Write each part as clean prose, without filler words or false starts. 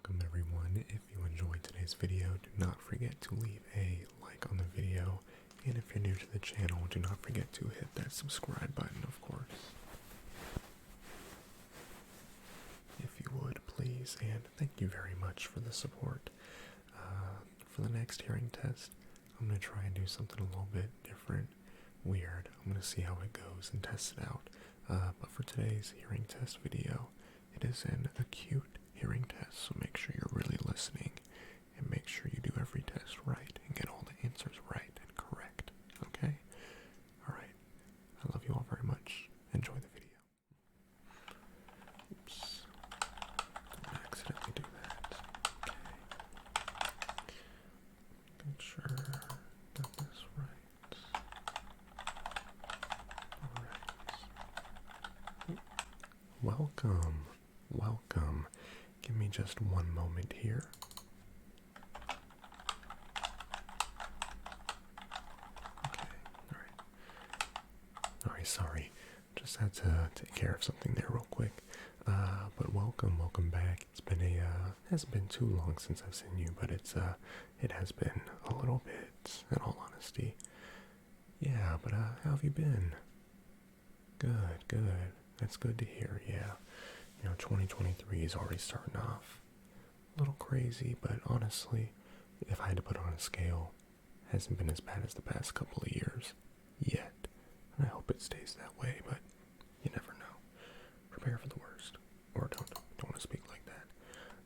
Welcome everyone. If you enjoyed today's video, do not forget to leave a like on the video. And if you're new to the channel, do not forget to hit that subscribe button, of course. If you would, please. And thank you very much for the support. For the next hearing test, I'm going to try and do something a little bit different, weird. I'm going to see how it goes and test it out. But for today's hearing test video, it is an acute hearing test, so make sure you're really listening and make sure you do every test right and get all the answers right and correct, okay? Alright, I love you all very much. Enjoy the video. Oops, didn't accidentally do that. Okay. Make sure got this right. Alright. Welcome. Welcome. Give me just one moment here. Okay, alright. Sorry. Just had to take care of something there real quick. But welcome back. It's been hasn't been too long since I've seen you, but it has been a little bit, in all honesty. Yeah, but how have you been? Good. That's good to hear, yeah. 2023 is already starting off a little crazy, but honestly, if I had to put on a scale, it hasn't been as bad as the past couple of years yet. And I hope it stays that way, but you never know. Prepare for the worst. Or don't want to speak like that.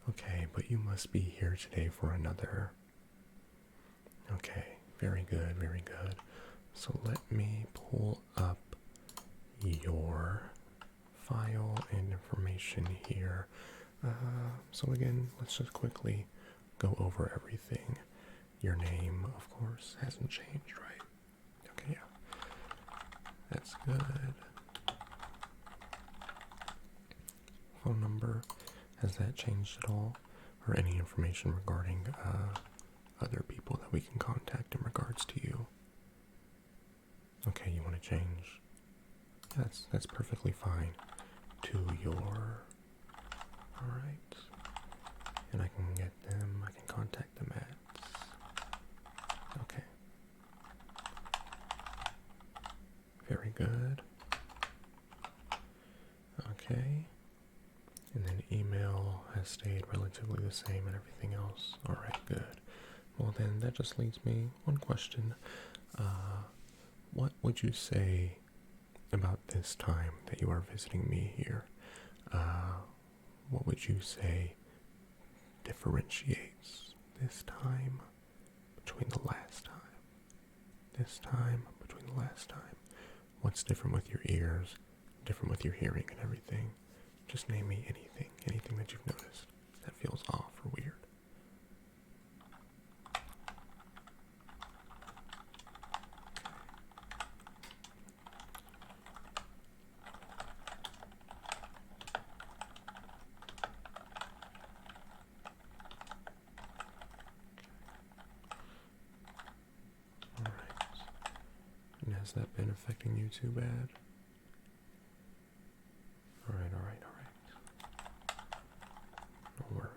Okay, but you must be here today for another. Okay, very good. So let me pull up your file and information here. So again, let's just quickly go over everything. Your name, of course, hasn't changed, right? Okay, yeah. That's good. Phone number, has that changed at all? Or any information regarding other people that we can contact in regards to you? Okay, you want to change? That's perfectly fine. To your... Alright. And I can get them, I can contact them at... Okay. Very good. Okay. And then email has stayed relatively the same and everything else. Alright, good. Well then, that just leaves me one question. What would you say about this time that you are visiting me here? What would you say differentiates this time between the last time? This time between the last time. What's different with your ears, different with your hearing and everything? Just name me anything that you've noticed that feels off or weird. Has that been affecting you too bad? Alright. No worries.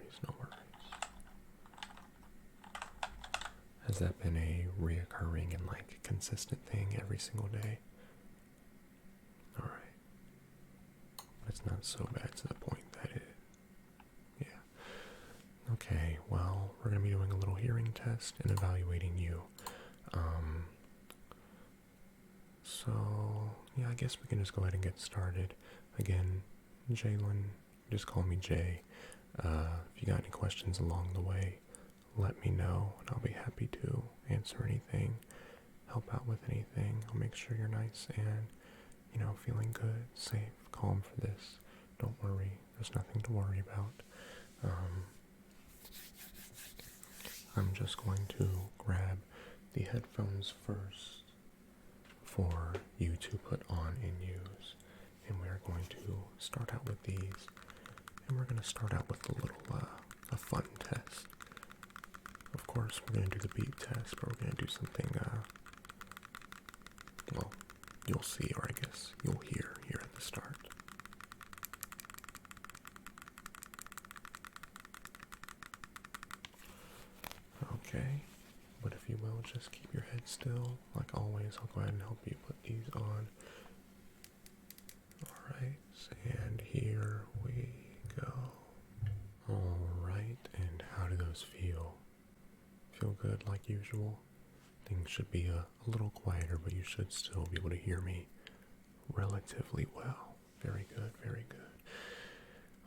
Has that been a reoccurring and consistent thing every single day? Alright. It's not so bad to the point that it... Yeah. Okay, well, we're going to be doing a little hearing test and evaluating you. So, yeah, I guess we can just go ahead and get started. Again, Jalen, just call me Jay. If you got any questions along the way, let me know, and I'll be happy to answer anything, help out with anything. I'll make sure you're nice and, feeling good, safe, calm for this. Don't worry, there's nothing to worry about. I'm just going to grab the headphones first for you to put on and use, and we're going to start out with these, and we're going to start out with a little a fun test. Of course, we're going to do the beat test, but we're going to do something well, you'll see, or I guess you'll hear here at the start. Okay? But if you will, just keep your head still. Like always, I'll go ahead and help you put these on. Alright, and here we go. Alright, and how do those feel? Feel good like usual? Things should be a little quieter, but you should still be able to hear me relatively well. Very good, very good.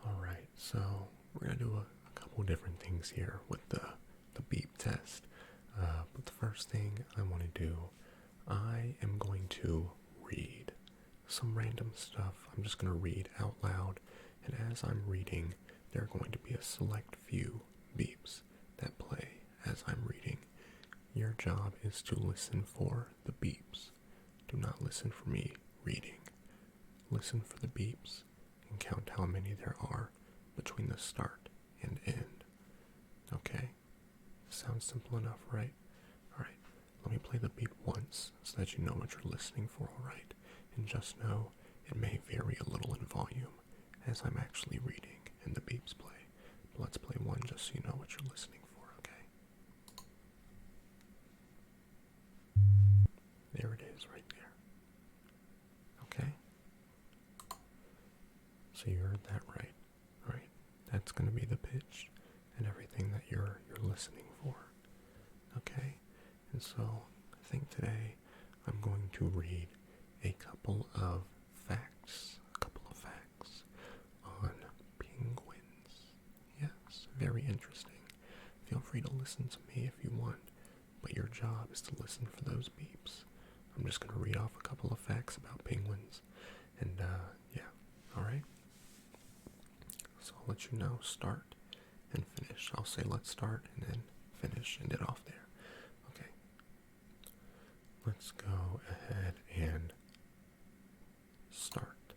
Alright, so we're going to do a couple different things here with the beep test. But the first thing I want to do, I am going to read some random stuff. I'm just going to read out loud, and as I'm reading, there are going to be a select few beeps that play as I'm reading. Your job is to listen for the beeps. Do not listen for me reading. Listen for the beeps and count how many there are between the start and end. Okay? Sounds simple enough, right? Alright, let me play the beep once so that you know what you're listening for, alright? And just know it may vary a little in volume as I'm actually reading and the beeps play. But let's play one just so you know what you're listening for, okay? There it is right there. Okay? So you heard that right. Alright, that's going to be the pitch and everything that you're listening for. Okay? And so I think today I'm going to read a couple of facts on penguins. Yes, very interesting. Feel free to listen to me if you want, but your job is to listen for those beeps. I'm just going to read off a couple of facts about penguins, and yeah, alright? So I'll let you know, start and finish. I'll say let's start and then finish, end it off there. Okay. Let's go ahead and start.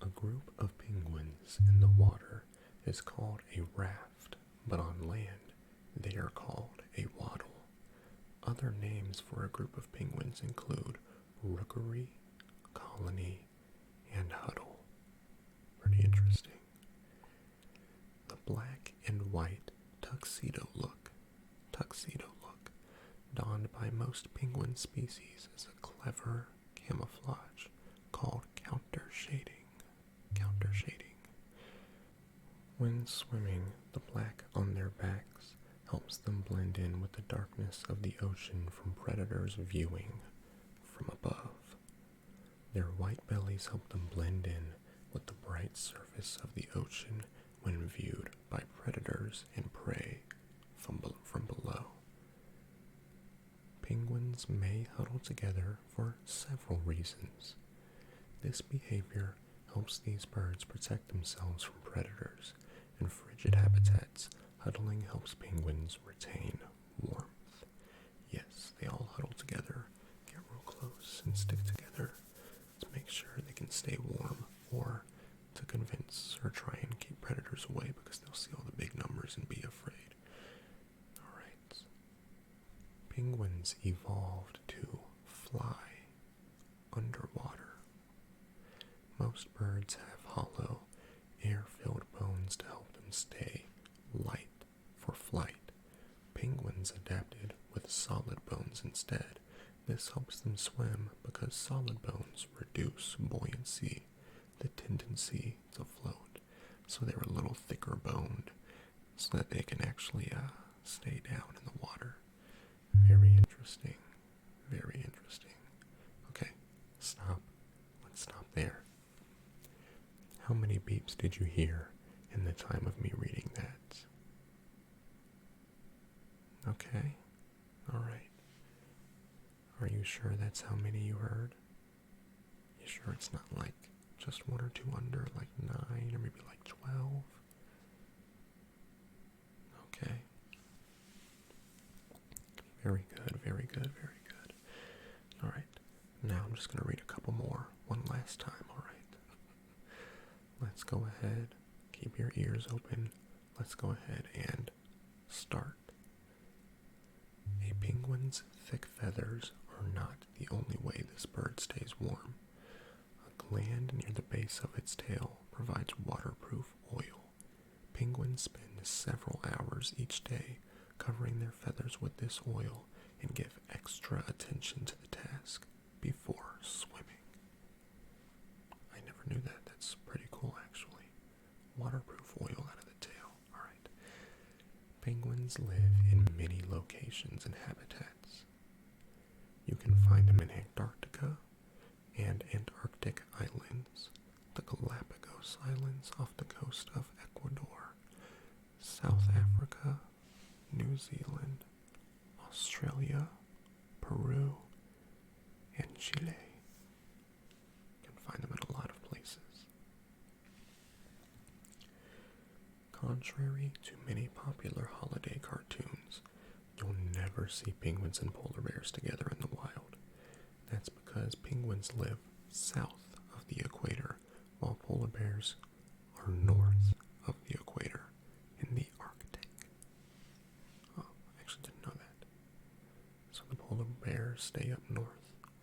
A group of penguins in the water is called a raft, but on land they are called a waddle. Other names for a group of penguins include rookery, colony, and huddle. Pretty interesting. The black and white tuxedo look donned by most penguin species is a clever camouflage called counter shading. When swimming, the black on their backs helps them blend in with the darkness of the ocean from predators viewing from above. Their white bellies help them blend in with the bright surface of the ocean when viewed by predators and prey from below. Penguins may huddle together for several reasons. This behavior helps these birds protect themselves from predators. In frigid habitats, huddling helps penguins retain warmth. Yes, they all huddle together, get real close, and stick together to make sure they can stay warm, or to convince or try and keep predators away because they'll see all the big numbers and be afraid. Alright. Penguins evolved to fly underwater. Most birds have hollow, air-filled bones to help them stay light for flight. Penguins adapted with solid bones instead. This helps them swim because solid bones reduce buoyancy, the tendency to float. So they're a little thicker boned so that they can actually stay down in the water. Very interesting. Very interesting. Okay, stop. Let's stop there. How many beeps did you hear in the time of me reading that? Okay, alright. Are you sure that's how many you heard? You sure it's not like just one or two under, like 9 or maybe like 12? Okay. Very good, very good, very good. Alright, now I'm just going to read a couple more one last time, alright? Let's go ahead, keep your ears open. Let's go ahead and start. A penguin's thick feathers are not the only way this bird stays warm. A gland near the base of its tail provides waterproof oil. Penguins penguins spend several hours each day covering their feathers with this oil and give extra attention to the task before swimming. I never knew that. That's pretty cool, actually. Waterproof oil out of the tail. Alright. Penguins live in many locations and habitats. You can find them in Antarctica and Antarctic islands, the Galapagos Islands off the coast of Ecuador, South Africa, New Zealand, Australia, Peru, and Chile. You can find them in a lot of places. Contrary to many popular holiday cartoons, you'll never see penguins and polar bears together in the wild. That's because penguins live south of the equator, while polar bears are north of the equator in the Arctic. Oh, I actually didn't know that. So the polar bears stay up north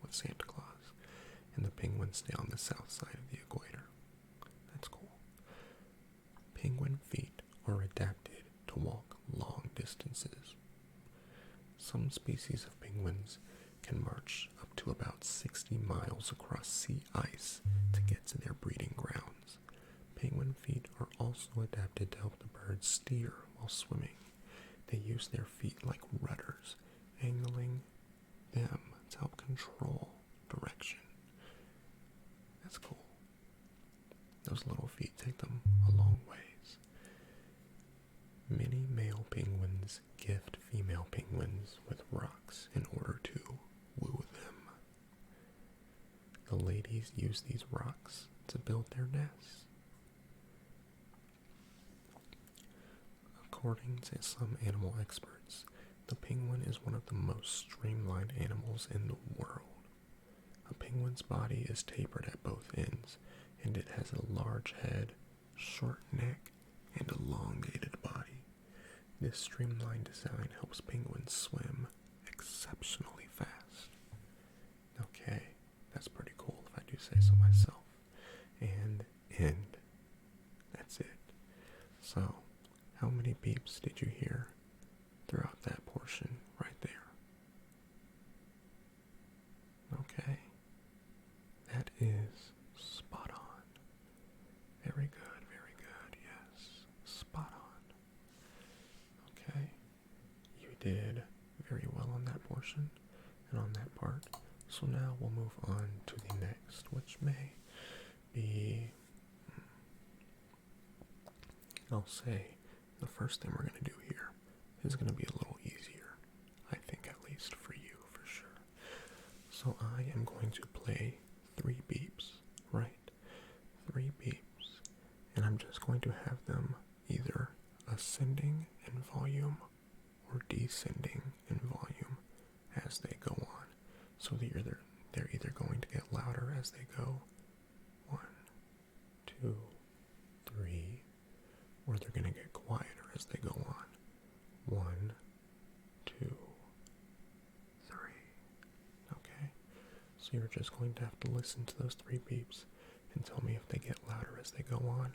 with Santa Claus, and the penguins stay on the south side of the equator. That's cool. Penguin feet are adapted to walk long distances. Some species of penguins can march up to about 60 miles across sea ice to get to their breeding grounds. Penguin feet are also adapted to help the birds steer while swimming. They use their feet like rudders, angling them to help control direction. That's cool. Those little feet take them a long ways. Many male penguins gift female penguins with rocks in order to woo them. The ladies use these rocks to build their nests. According to some animal experts, the penguin is one of the most streamlined animals in the world. A penguin's body is tapered at both ends, and it has a large head, short neck, and elongated body. This streamlined design helps penguins swim exceptionally fast. Okay, that's pretty cool if I do say so myself. And that's it. So, how many beeps did you hear throughout that portion right there? Okay, that is spot on. Very good, yes, spot on. Okay, you did very well on that portion and on that part. So now we'll move on to the next, which may be, I'll say, the first thing we're going to do here is going to be a little easier, I think, at least for you, for sure. So I am going to play 3 beeps, right? 3 beeps, and I'm just going to have them either ascending in volume or descending in volume as they go on. So they're either going to get louder as they go, 1, 2, 3, or they're going to get quieter as they go on, 1, 2, 3. Okay, so you're just going to have to listen to those 3 beeps and tell me if they get louder as they go on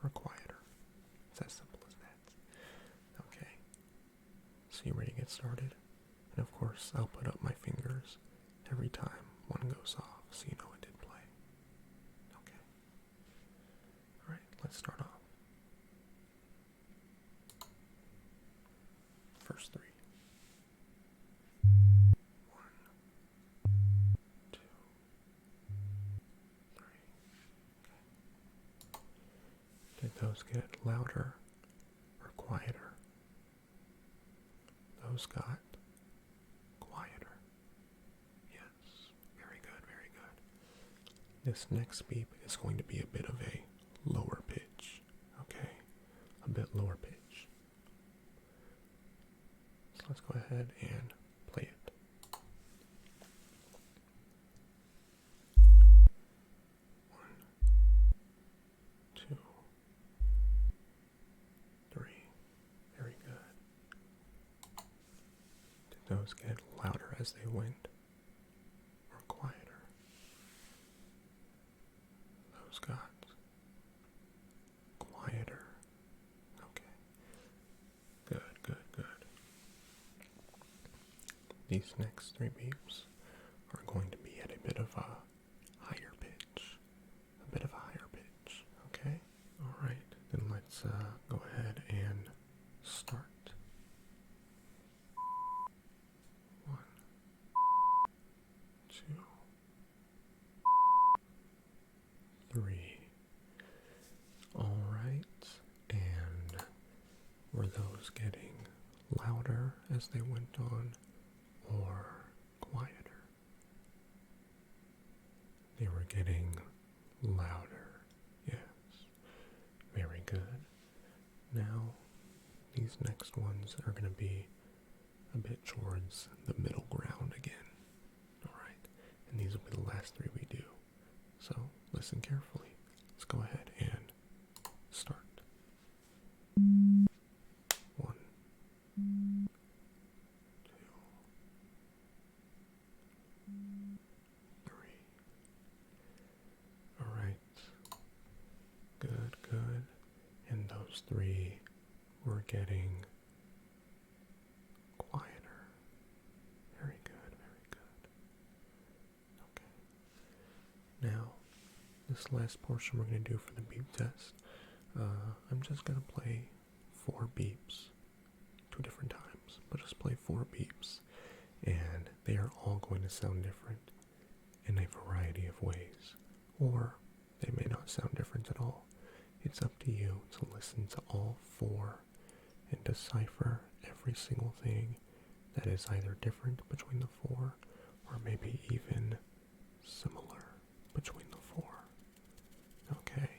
or quieter. It's as simple as that. Okay, so you ready to get started? And of course, I'll put up my fingers every time one goes off so you know it did play. Okay. Alright, let's start off. First 3. 1, 2, 3. Okay. Did those get louder or quieter? Those got quieter. Yes, very good, very good. This next beep is going to be a bit of a lower pitch, okay? A bit lower pitch. So let's go ahead and play it. 1, 2, 3. Very good. Did those get louder as they went or quieter? Those got quieter. Okay. these next three beeps are going to be at a bit of a higher pitch. A bit of a higher pitch, okay? Alright, then let's go ahead and start. 1, 2, 3. Alright, and were those getting louder as they went on or quieter? They were getting louder, yes. Very good. Now, these next ones are going to be a bit towards the middle ground again. Alright, and these will be the last three we do. So, listen carefully. Let's go ahead and start. 1, 2, 3. Alright. Good, good. And those three were getting quieter. Very good, very good. Okay. Now, this last portion we're going to do for the beep test, I'm just going to play 4 beeps 2 different times, but just play 4 beeps, and they are all going to sound different in a variety of ways, or they may not sound different at all. It's up to you to listen to all 4 and decipher every single thing that is either different between the 4 or maybe even similar between the 4. Okay,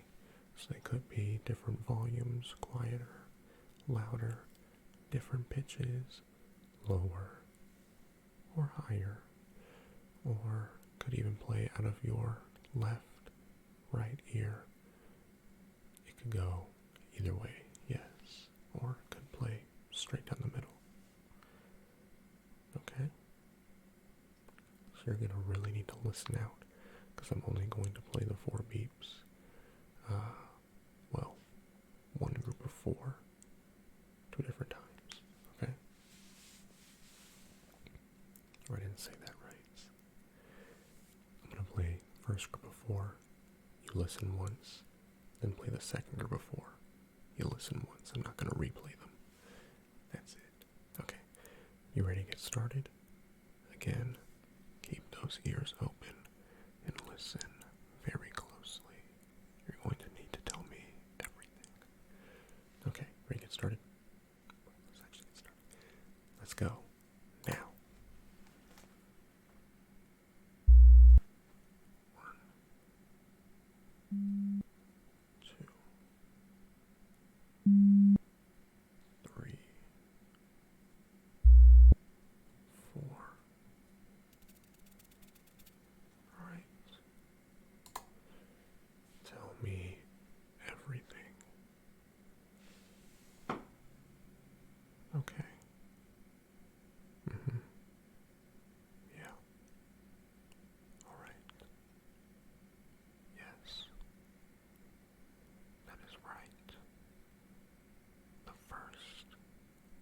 so they could be different volumes, quieter, louder, different pitches, lower or higher, or could even play out of your left, right ear. It could go either way, yes, or it could play straight down the middle. Okay? So you're going to really need to listen out, because I'm only going to play the 4 beeps. Well, one group of 4, 2 different times, okay? Or I didn't say that right. I'm going to play first group of 4, you listen once, then play the second group of 4, you listen once. I'm not going to replay them. That's it. Okay, you ready to get started? Again, keep those ears open and listen very closely. You're going to need to tell me everything. Okay, ready to get started? Let's actually get started. Let's go. Now. 1, 2, 3, 4. Alright. Tell me everything. Okay. Yeah. Alright. Yes. That is right. The first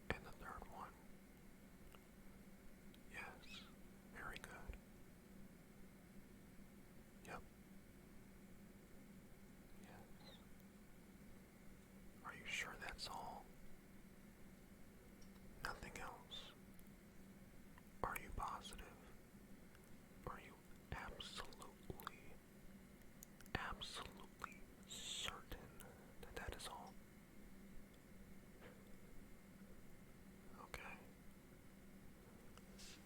and the third one. Yes. Very good. Yep. Yes. Are you sure that's all? Nothing else? Are you positive? Are you absolutely certain that that is all? Okay.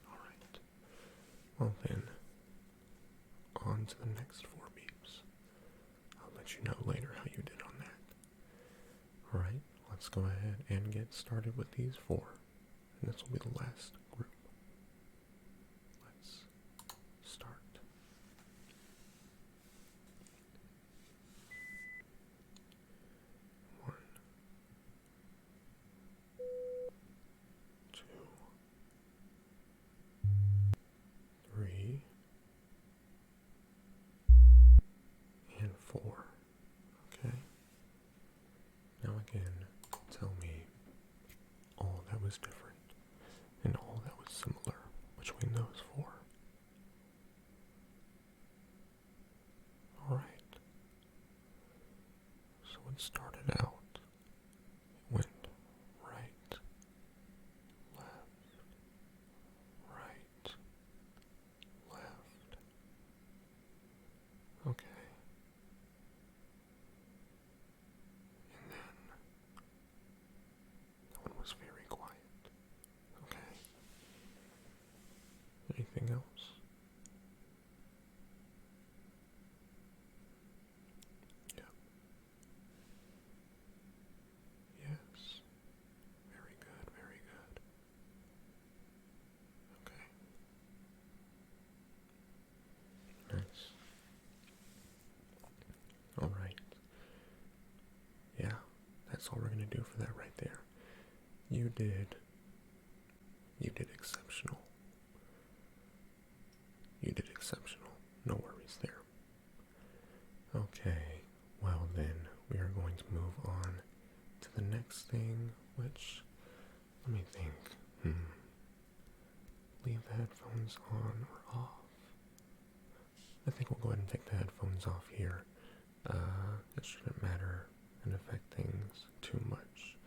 Alright. Well then, on to the next 4 beeps. I'll let you know later how you did on that. Alright, let's go ahead and get started with these 4. And this will be the last group. Let's start. 1, 2, 3, and 4. Okay? Now again, tell me all that was different and all that was similar those for? Alright. So it started out. It went right, left, right, left. Okay. And then that one was very quiet. Okay. Anything else? Yep. Yes. Very good, very good. Okay. Nice. Alright. Yeah, that's all we're gonna do for that right there. You did exceptional. You did exceptional. No worries there. Okay, well then, we are going to move on to the next thing, which, let me think. Leave the headphones on or off? I think we'll go ahead and take the headphones off here. It shouldn't matter and affect things too much.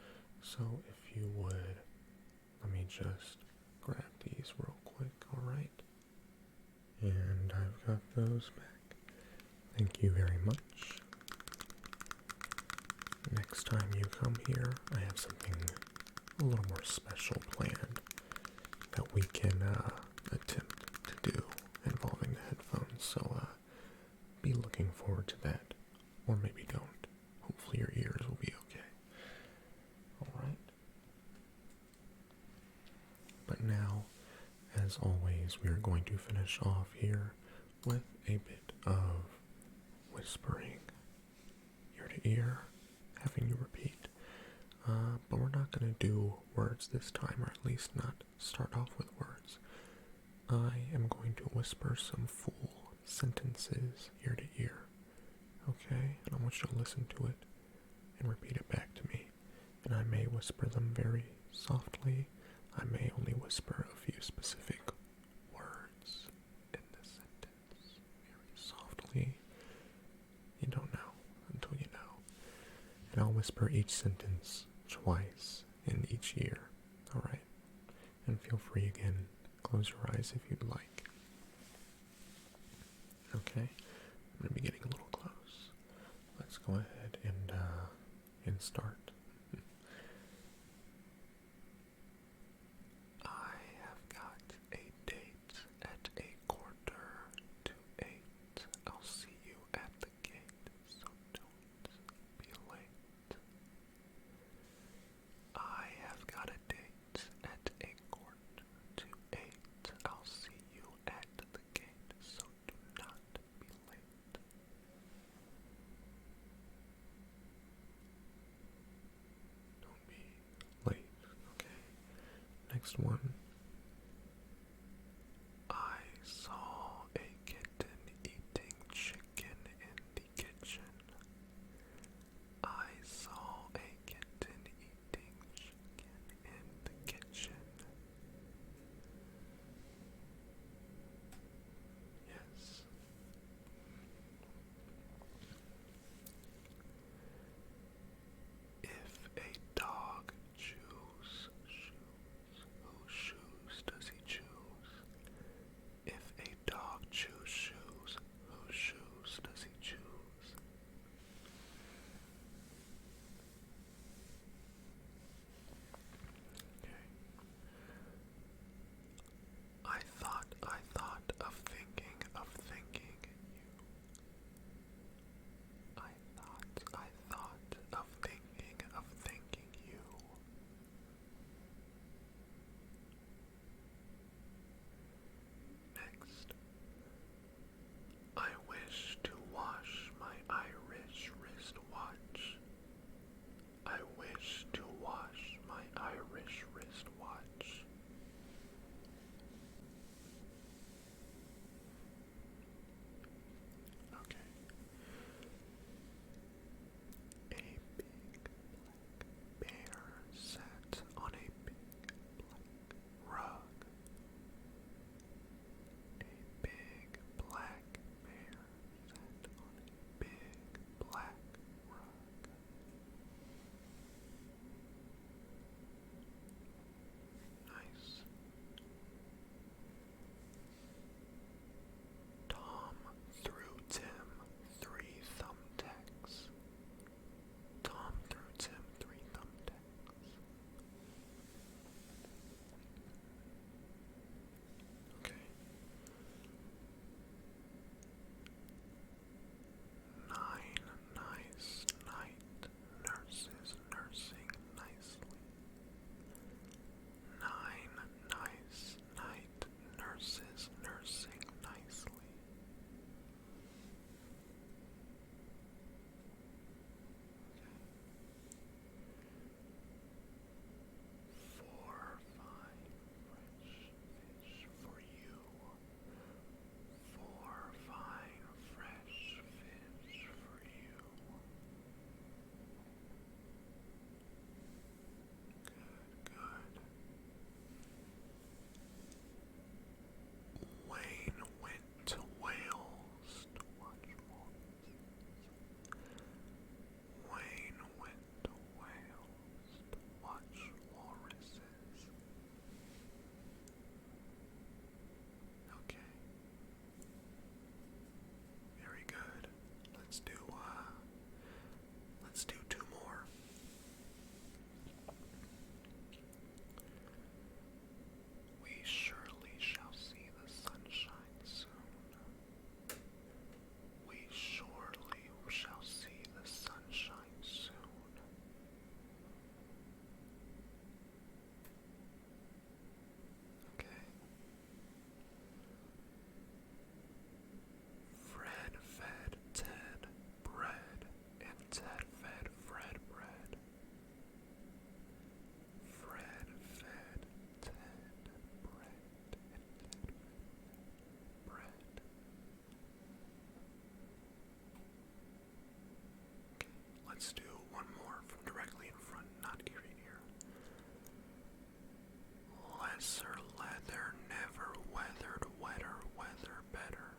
So if you would, let me just grab these real quick, alright? And I've got those back. Thank you very much. Next time you come here, I have something a little more special planned that we can attempt to do involving the headphones. So be looking forward to that. Or maybe don't. Hopefully your ears will be okay. Alright? But now, as always, we are going to finish off here with a bit of whispering ear to ear, having you repeat. But we're not going to do words this time, or at least not start off with words. I am going to whisper some full sentences ear to ear. Okay? And I want you to listen to it and repeat it back to me. And I may whisper them very softly. I may only whisper a few specific words in the sentence very softly. You don't know until you know. And I'll whisper each sentence twice in each ear. Alright? And feel free again, close your eyes if you'd like. Okay? I'm going to be getting a little close. Let's go ahead and start. I have got a date at 7:45. I'll see you at the gate, so don't be late. I have got a date at 7:45. I'll see you at the gate, so do not be late. Don't be late, okay? Next one. I saw a kitten eating chicken in the kitchen. I saw a kitten eating chicken in the kitchen. Yes. If a dog chews shoes, who shoes let's do one more from directly in front, not ear to ear. Lesser leather, never weathered, wetter, weather better.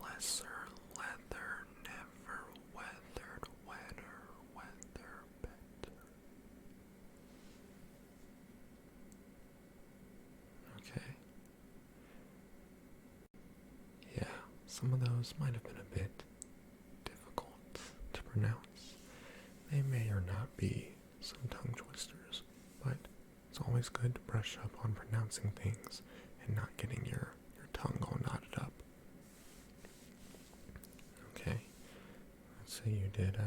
Lesser leather, never weathered, wetter, weather better. Okay. Yeah, some of those might have been a bit difficult to pronounce. They may or not be some tongue twisters, but it's always good to brush up on pronouncing things and not getting your tongue all knotted up. Okay, let's say you did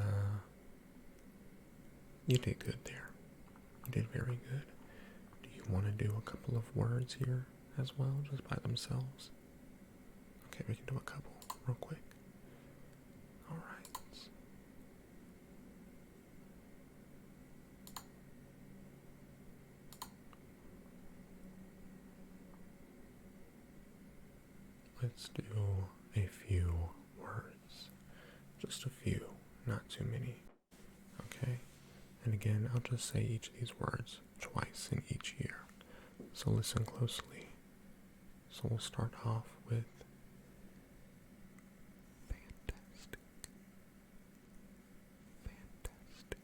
good there. You did very good. Do you want to do a couple of words here as well, just by themselves? Okay, we can do a couple real quick. All right. Let's do a few words. Just a few, not too many. Okay? And again, I'll just say each of these words twice in each year. So listen closely. So we'll start off with fantastic. Fantastic.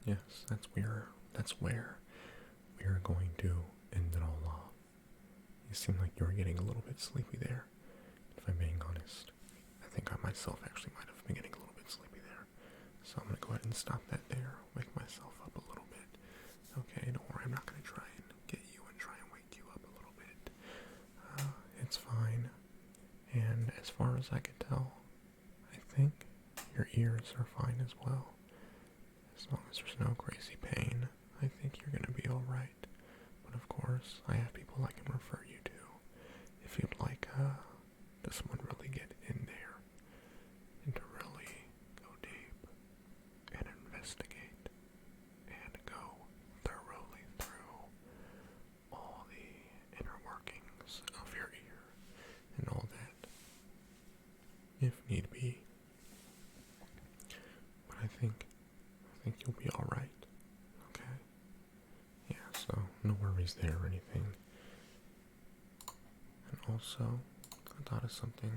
yes, that's where we are going to end it all off. You seem like you were getting a little bit sleepy there. If I'm being honest, I think I myself actually might have been getting a little bit sleepy there. So I'm gonna go ahead and stop that there, wake myself up a little bit. Okay, don't worry, I'm not gonna try and get you and try and wake you up a little bit. It's fine. And as far as I can tell, I think your ears are fine as well. As long as there's no crazy pain, I think you're gonna be alright. But of course, I have people I can refer you to if you'd like to someone really get in there and to really go deep and investigate and go thoroughly through all the inner workings of your ear and all that, if need be. But I think you'll be alright, okay? Yeah, so no worries there or anything. And also, I thought of something.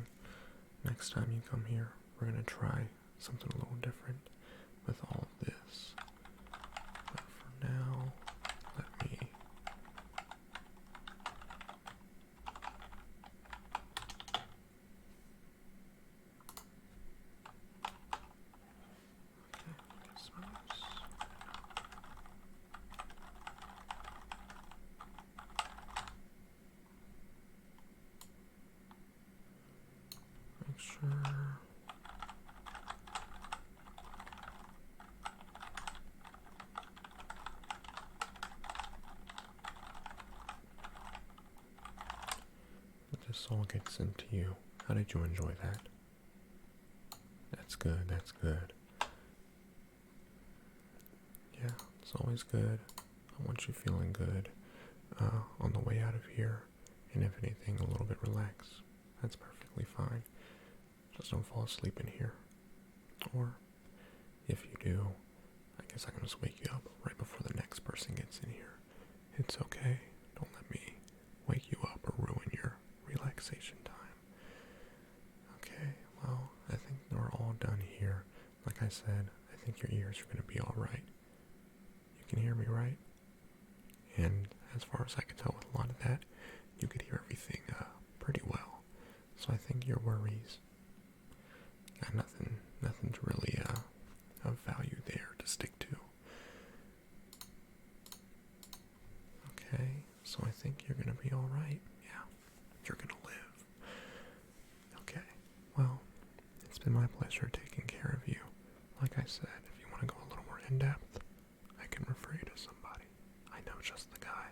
Next time you come here, we're gonna try something a little different with all of this. But for now, let me make sure. This all gets into you. How did you enjoy that? That's good, that's good. Yeah, it's always good. I want you feeling good on the way out of here. And if anything, a little bit relaxed. That's perfectly fine. Just don't fall asleep in here. Or, if you do, I guess I can just wake you up right before the next person gets in here. It's okay. Don't let me wake you up or ruin your relaxation time. Okay, well, I think we're all done here. Like I said, I think your ears are going to be alright. You can hear me, right? And as far as I can tell with a lot of that, you could hear everything pretty well. So I think your worries got nothing to really of value there to stick to. Okay, so I think you're gonna be alright. Yeah, you're gonna live. Okay, well, it's been my pleasure taking care of you. Like I said, if you want to go a little more in-depth, I can refer you to somebody. I know just the guy.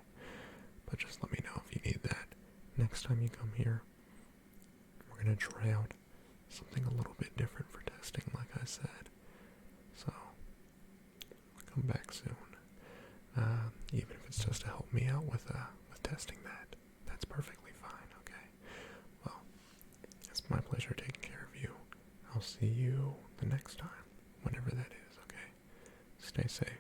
But just let me know if you need that. Next time you come here, we're gonna try out something a little bit different for testing, like I said. So, come back soon. Even if it's just to help me out with testing that, that's perfectly fine, okay? Well, it's my pleasure taking care of you. I'll see you the next time, whenever that is, okay? Stay safe.